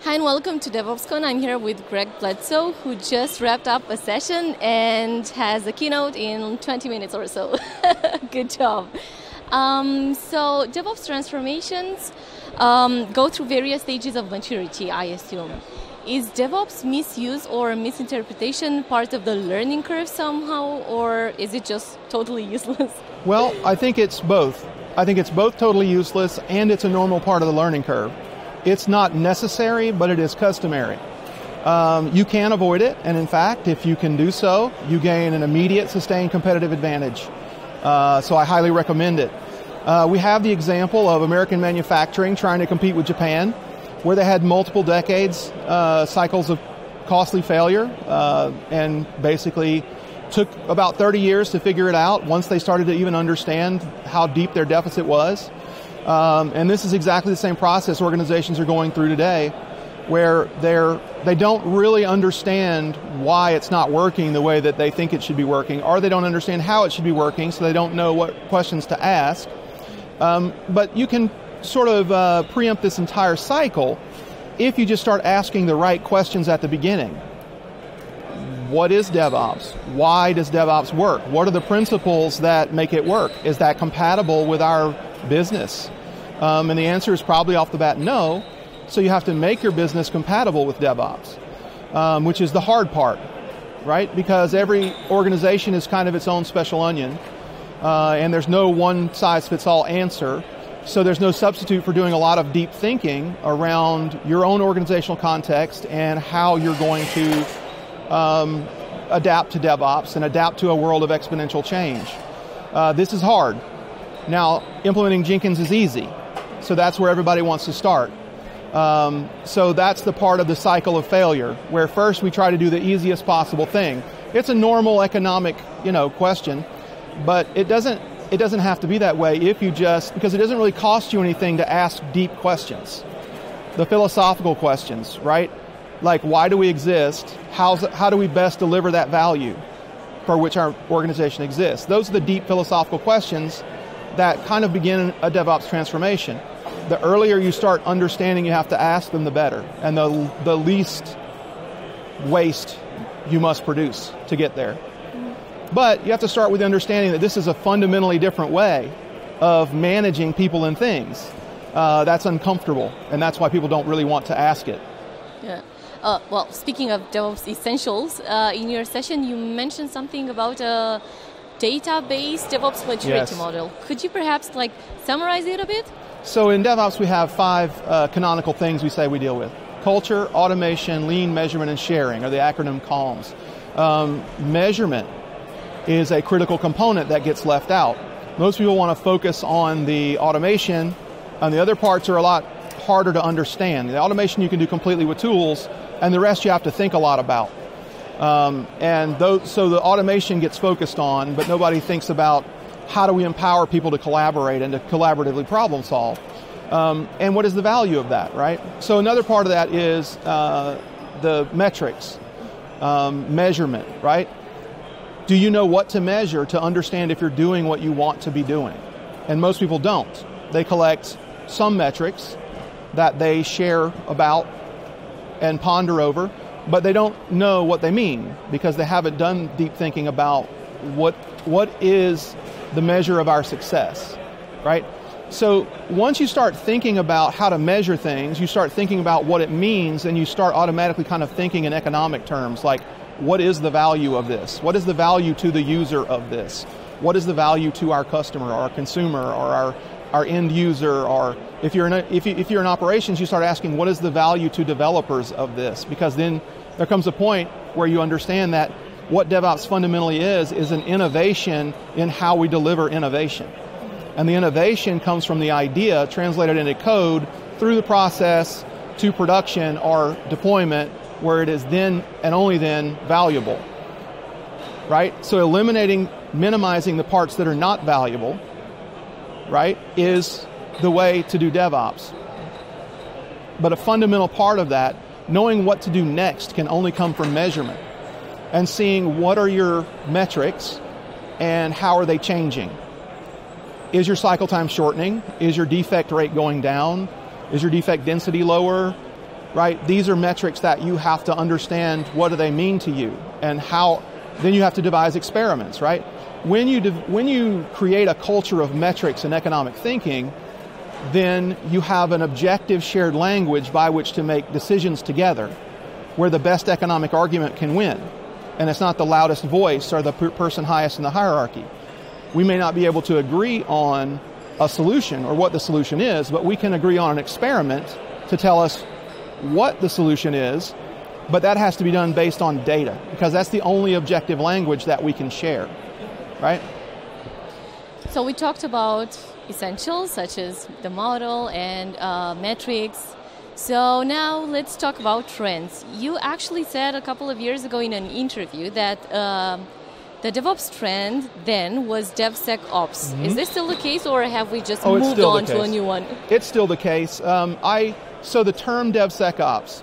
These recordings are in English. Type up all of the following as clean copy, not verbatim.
Hi and welcome to DevOpsCon. I'm here with Greg Bledsoe, who just wrapped up a session and has a keynote in 20 minutes or so. Good job. So DevOps transformations go through various stages of maturity, I assume. Is DevOps misuse or misinterpretation part of the learning curve somehow, or is it just totally useless? Well, I think it's both. I think it's both totally useless and it's a normal part of the learning curve. It's not necessary, but it is customary. You can avoid it, and in fact, if you can do so, you gain an immediate, sustained competitive advantage. So I highly recommend it. We have the example of American manufacturing trying to compete with Japan, where they had multiple decades, cycles of costly failure, and basically took about 30 years to figure it out once they started to even understand how deep their deficit was. And this is exactly the same process organizations are going through today, where they don't really understand why it's not working the way that they think it should be working, or they don't understand how it should be working, so they don't know what questions to ask. But you can sort of preempt this entire cycle if you just start asking the right questions at the beginning. What is DevOps? Why does DevOps work? What are the principles that make it work? Is that compatible with our business? And the answer is probably off the bat no. So you have to make your business compatible with DevOps, which is the hard part, right? Because every organization is kind of its own special onion, and there's no one-size-fits-all answer. So there's no substitute for doing a lot of deep thinking around your own organizational context and how you're going to adapt to DevOps and adapt to a world of exponential change. This is hard. Now, implementing Jenkins is easy, so that's where everybody wants to start. So that's the part of the cycle of failure, where first we try to do the easiest possible thing. It's a normal economic, question, but it doesn't have to be that way because it doesn't really cost you anything to ask deep questions. The philosophical questions, right? Like, why do we exist? How do we best deliver that value for which our organization exists? Those are the deep philosophical questions that kind of begin a DevOps transformation. The earlier you start understanding you have to ask them, the better, and the least waste you must produce to get there. But you have to start with the understanding that this is a fundamentally different way of managing people and things. That's uncomfortable, and that's why people don't really want to ask it. Yeah. Well, speaking of DevOps essentials, in your session you mentioned something about a database DevOps maturity model. Could you perhaps summarize it a bit? So in DevOps we have 5 canonical things we say we deal with. Culture, automation, lean, measurement, and sharing are the acronym columns. Measurement is a critical component that gets left out. Most people want to focus on the automation, and the other parts are a lot harder to understand. The automation you can do completely with tools, and the rest you have to think a lot about. So the automation gets focused on, but nobody thinks about how do we empower people to collaborate and to collaboratively problem solve. And what is the value of that, right? So another part of that is the metrics, measurement, right? Do you know what to measure to understand if you're doing what you want to be doing? And most people don't. They collect some metrics that they share about and ponder over, but they don't know what they mean because they haven't done deep thinking about what is the measure of our success, right? So once you start thinking about how to measure things, you start thinking about what it means, and you start automatically kind of thinking in economic terms, like what is the value of this? What is the value to the user of this? What is the value to our customer or our consumer or our end user? Or if you're in operations, you start asking what is the value to developers of this? Because then there comes a point where you understand that what DevOps fundamentally is an innovation in how we deliver innovation. And the innovation comes from the idea translated into code through the process to production or deployment, where it is then and only then valuable, right? So minimizing the parts that are not valuable, right, is the way to do DevOps. But a fundamental part of that, knowing what to do next, can only come from measurement and seeing what are your metrics and how are they changing. Is your cycle time shortening? Is your defect rate going down? Is your defect density lower? right? These are metrics that you have to understand what do they mean to you and how, then you have to devise experiments, right? When you create a culture of metrics and economic thinking, then you have an objective shared language by which to make decisions together, where the best economic argument can win. And it's not the loudest voice or the person highest in the hierarchy. We may not be able to agree on a solution or what the solution is, but we can agree on an experiment to tell us what the solution is, but that has to be done based on data, because that's the only objective language that we can share, right? So we talked about essentials such as the model and metrics. So now let's talk about trends. You actually said a couple of years ago in an interview that the DevOps trend then was DevSecOps. Mm-hmm. Is this still the case, or have we just moved on to a new one? It's still the case. So the term DevSecOps,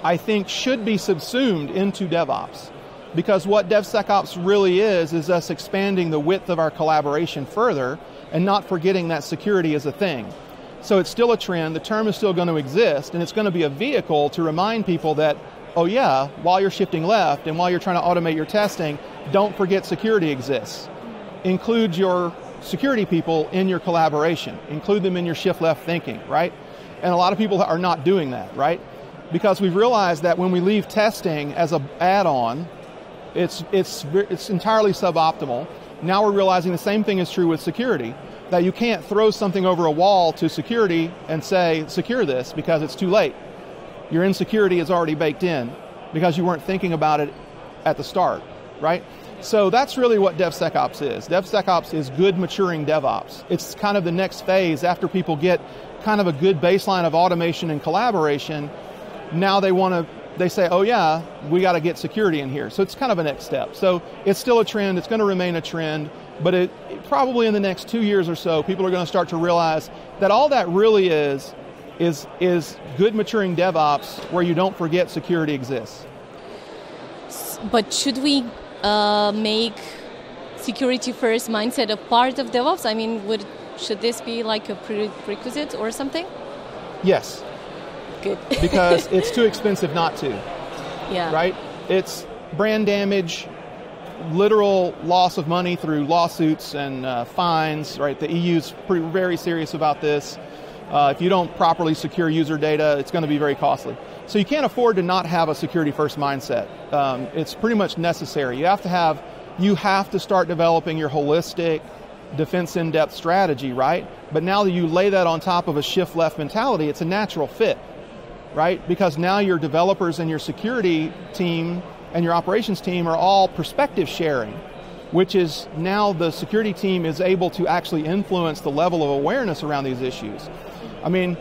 I think, should be subsumed into DevOps, because what DevSecOps really is us expanding the width of our collaboration further and not forgetting that security is a thing. So it's still a trend, the term is still going to exist, and it's going to be a vehicle to remind people that, oh yeah, while you're shifting left and while you're trying to automate your testing, don't forget security exists. Include your security people in your collaboration. Include them in your shift left thinking, right? And a lot of people are not doing that, right? Because we've realized that when we leave testing as an add-on, it's entirely suboptimal. Now we're realizing the same thing is true with security, that you can't throw something over a wall to security and say, secure this, because it's too late. Your insecurity is already baked in because you weren't thinking about it at the start, right? So that's really what DevSecOps is. DevSecOps is good maturing DevOps. It's kind of the next phase after people get kind of a good baseline of automation and collaboration. Now they say, oh yeah, we got to get security in here. So it's kind of a next step. So it's still a trend, it's going to remain a trend, but it probably in the next 2 years or so, people are going to start to realize that all that really is good maturing DevOps where you don't forget security exists. But should we make security first mindset a part of DevOps? I mean, should this be like a prerequisite or something? Yes. Good. Because it's too expensive not to. Yeah. Right? It's brand damage, literal loss of money through lawsuits and fines, right? The EU's very serious about this. If you don't properly secure user data, it's going to be very costly. So you can't afford to not have a security-first mindset. It's pretty much necessary. You have to start developing your holistic defense in-depth strategy, right? But now that you lay that on top of a shift-left mentality, it's a natural fit, right? Because now your developers and your security team and your operations team are all perspective sharing, which is now the security team is able to actually influence the level of awareness around these issues. I mean,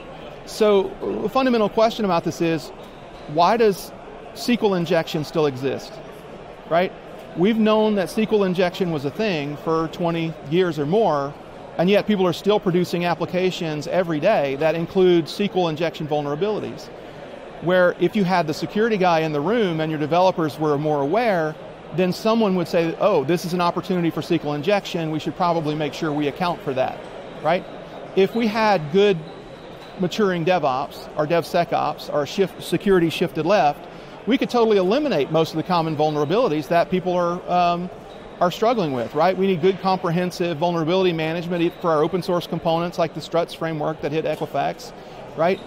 so the fundamental question about this is, why does SQL injection still exist, right? We've known that SQL injection was a thing for 20 years or more, and yet people are still producing applications every day that include SQL injection vulnerabilities, where if you had the security guy in the room and your developers were more aware, then someone would say, oh, this is an opportunity for SQL injection, we should probably make sure we account for that, right? If we had good maturing DevOps, or DevSecOps, or security shifted left, we could totally eliminate most of the common vulnerabilities that people are struggling with, right? We need good comprehensive vulnerability management for our open source components like the Struts framework that hit Equifax, right?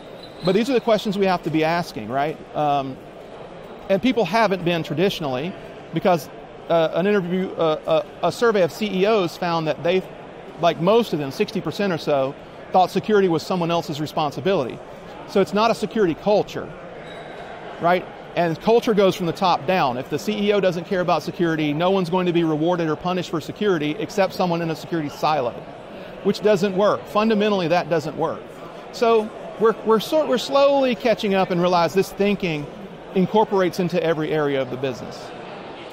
But these are the questions we have to be asking, right? And people haven't been traditionally, because a survey of CEOs found that they, like most of them, 60% or so, thought security was someone else's responsibility. So it's not a security culture, right? And culture goes from the top down. If the CEO doesn't care about security, no one's going to be rewarded or punished for security except someone in a security silo, which doesn't work. Fundamentally, that doesn't work. So we're slowly catching up and realize this thinking incorporates into every area of the business.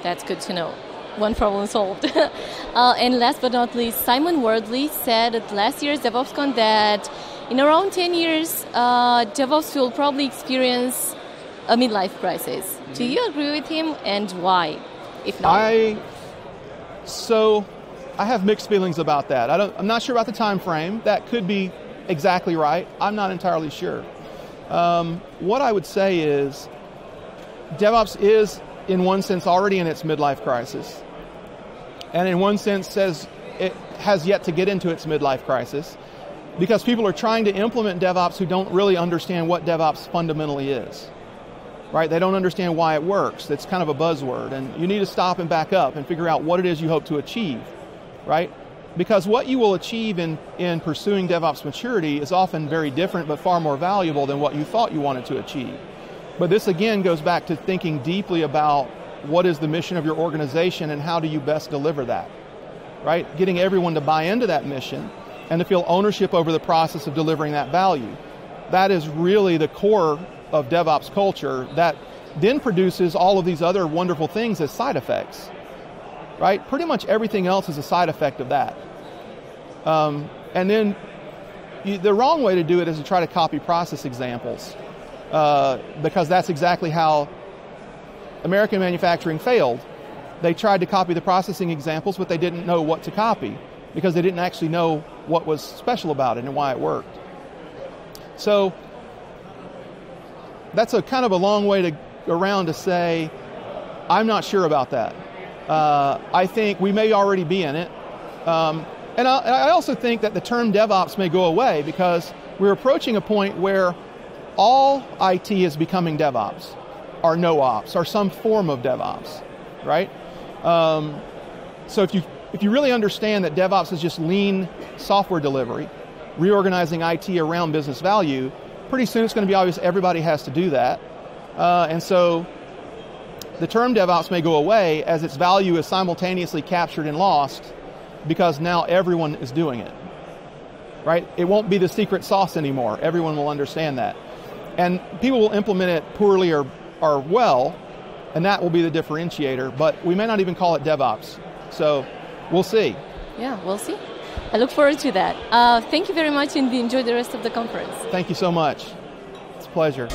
That's good to know. One problem solved. And last but not least, Simon Wardley said at last year's DevOpsCon that in around 10 years, DevOps will probably experience a midlife crisis. Mm-hmm. Do you agree with him, and why, if not? I have mixed feelings about that. I'm not sure about the time frame. That could be exactly right. I'm not entirely sure. What I would say is DevOps is, in one sense, already in its midlife crisis. And in one sense says it has yet to get into its midlife crisis because people are trying to implement DevOps who don't really understand what DevOps fundamentally is. Right? They don't understand why it works. It's kind of a buzzword. And you need to stop and back up and figure out what it is you hope to achieve. Right? Because what you will achieve in pursuing DevOps maturity is often very different but far more valuable than what you thought you wanted to achieve. But this again goes back to thinking deeply about what is the mission of your organization and how do you best deliver that, right? Getting everyone to buy into that mission and to feel ownership over the process of delivering that value. That is really the core of DevOps culture that then produces all of these other wonderful things as side effects, right? Pretty much everything else is a side effect of that. And then the wrong way to do it is to try to copy process examples because that's exactly how American manufacturing failed. They tried to copy the processing examples, but they didn't know what to copy because they didn't actually know what was special about it and why it worked. So that's a kind of a long way around to say, I'm not sure about that. I think we may already be in it. And I also think that the term DevOps may go away because we're approaching a point where all IT is becoming DevOps, or no ops, or some form of DevOps, right? So if you really understand that DevOps is just lean software delivery, reorganizing IT around business value, pretty soon it's going to be obvious everybody has to do that. And so the term DevOps may go away as its value is simultaneously captured and lost because now everyone is doing it, right? It won't be the secret sauce anymore. Everyone will understand that. And people will implement it poorly or well, and that will be the differentiator, but we may not even call it DevOps. So we'll see. Yeah, we'll see. I look forward to that. Thank you very much and enjoy the rest of the conference. Thank you so much. It's a pleasure.